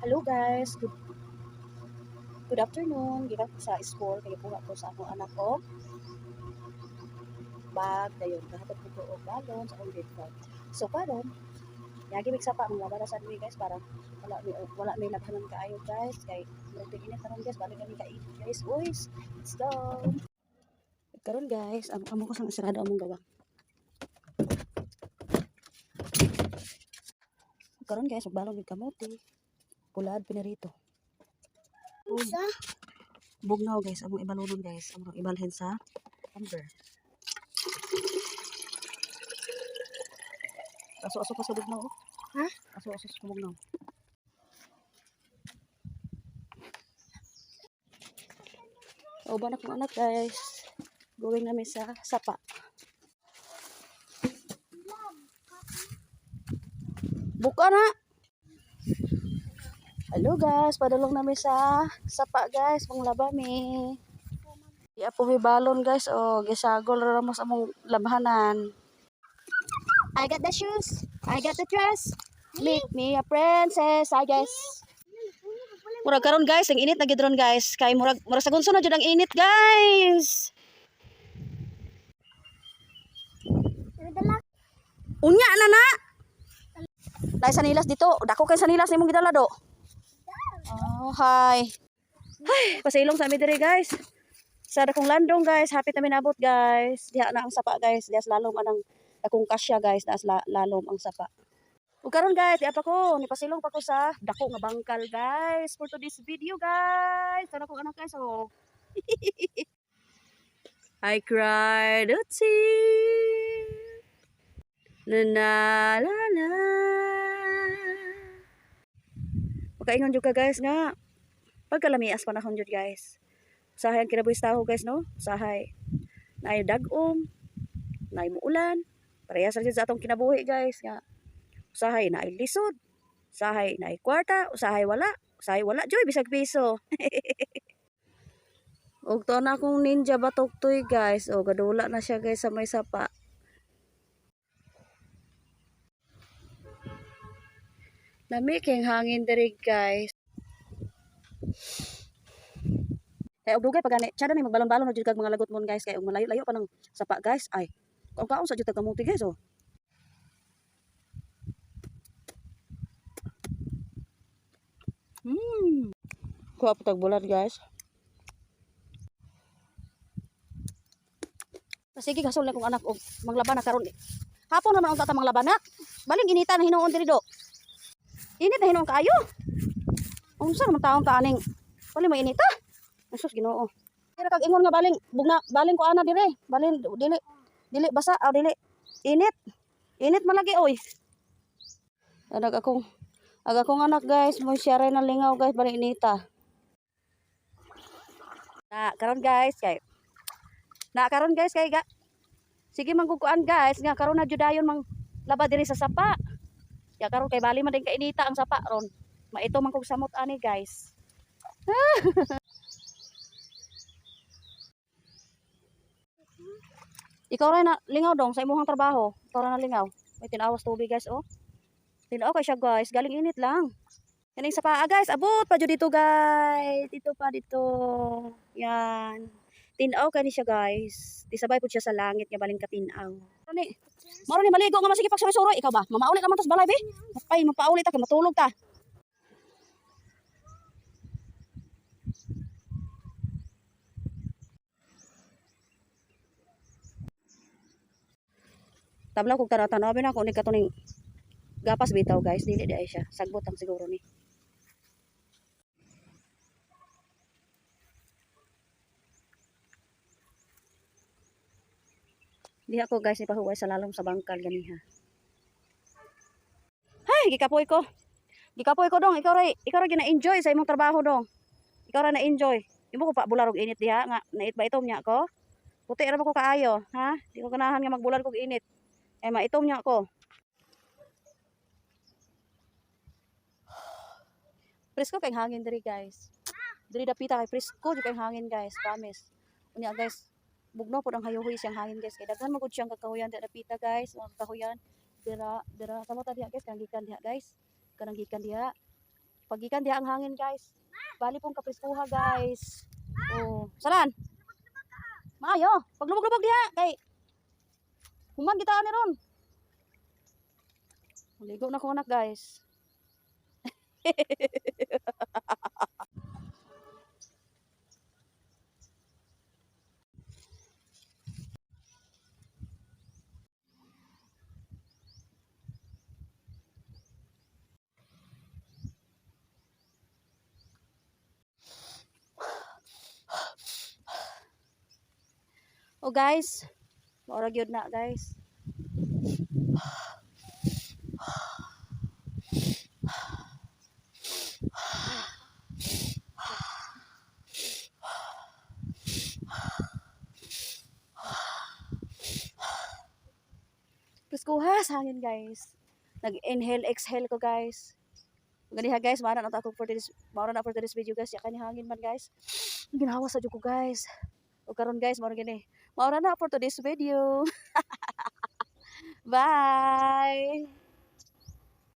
Hello guys, good afternoon. Gikan ko sa school kaya kuha ko sa akong anak ko bag dayon kahatod ko og balon sa akong grade 5. So karon, yagi mig sapa mga bara sa diri guys para wala may laghanan kaayo guys kay murag init karon guys balik kami ka guys. Boys, let's go. Karon guys, amo ko sang sarado among gawa. Karon guys, og balon gid kamote, pulad pinarito. Sa Bugnaw guys, among ibalunon guys, among ibalhin sa amber. Aso-aso pa sa bugnaw. Oh. Ha? Aso-aso sa bugnaw. Uban akong anak guys. Going namin sa sapa. Buka na! Hello guys, padulong namin sa sapa guys. Panglaba mi. Iapo mi balon guys. O, gisagol ramos among labhanan. I got the shoes. I got the dress. Make me a princess. Hi guys. Murag karon guys, ang init na gidron guys. Kay murag sa gunso na jud ang init guys. Unya na na. Dai sanilas dito. Dako kay sanilas nimong gidala do. Oh, hi. Ay, pasilong sa amin diri guys. Sa dakong landong guys, happy ta minabot guys. Diha na ang sapa guys. Diha lalom anang akong kasya guys, naas lalom ang sapa. Ug karon guys, di pa ko, ni pasilong pa ko sa dako nga bangkal guys for today's video guys. Sana kong anak guys oh. I cried a tear. Na na la la. Makaingon jud ka guys nga pagkalamias panahon jud guys. Usahay ang kinabuhis tawo guys no. Usahay naay dag-om, naay muulan. Parehas ra jud sa atong kinabuhi guys nga. Usahay naay lisod, usahay naay kwarta, usahay wala joy bisag piso. Og to na akong ninja batok toy guys. O gadula na siya guys sa may sapa. Lami kay hangin diri guys. Kay og dugay pagani, tiyan ni magbalon-balon jud kag mga lagot mon guys kay og malayo-layo pa ng sapa guys. Ay, kaon sa jud kamuti guys oh. Kuha po tag bulat guys. Sige gasol na kong anak og manglaban na karon. Hapon naman ang tatang manglaban na. Baling inita na hinuon diri do. Init na hinuon kaayo. Unsa man taong taning? Wala may inita. Asus Ginoo. Dira kag ingon nga baling bugna baling ko ana dire. Baling dili basa o dili init. Init man lagi oy. Adag akong anak guys, mo share na lingaw guys baling inita. Na karon guys kay sige mangguguan guys nga karon na judayon mang laba diri sa sapa. Ya karon kay bali man din kainita ang sapa ron. Maito man kog samot ani guys. Ikaw ra na lingaw dong sa imong trabaho. Ikaw ra na lingaw. May tinawas tubig guys oh. Tinaw kay siya guys, galing init lang. Kaning sapa guys, abot pa jud dito guys. Dito pa dito. Yan. Tinaw kani siya guys. Di sabay pud siya sa langit nga baling katinaw. Ani, maro ni maligo nga masigip suroy-suroy ikaw ba? Mamauli ka man tas balay be. Ay, mapauli ta kay matulog ta. Tabla kog tanaw na ako ni katuning gapas bitaw guys, dili di ay siya. Sagbot ang siguro ni. Di ako guys ni pahuway sa lalom sa bangkal ganiha. Hay, gikapoy ko. Gikapoy ko dong, ikaw ra gina-enjoy sa imong trabaho dong. Ikaw ra na-enjoy. Imo ko pa bularog init diha nga nait ba itom nya ko? Puti ra ko kaayo, ha? Di ko ganahan nga magbular kog init. Eh maitom nya ko. Presko kay hangin diri guys. Diri dapita kay presko jud kay hangin guys, promise. Unya guys, bugnaw pud ang hayuhoy siyang hangin guys. Kay daghan man gud siyang kakahuyan diri dapita guys, mga kakahuyan. Dira, kamo ta diha guys, kanang gikan diha guys. Kanang gikan diha. Pagikan diha ang hangin guys. Bali pong kapriskuha guys. Oh, salan? Maayo, paglubog-lubog diha kay human kita ni ron. Ligo na ko anak guys. Oh guys, maura gyud na guys. Preskuha sa hangin guys. Nag-inhale, exhale ko guys. Ganiha guys, maura na ako for this, maura na for this video guys. Ya kani hangin man guys. Ginawa sa jud ko guys. O karon guys, maura gini. Maura na for today's video. Bye.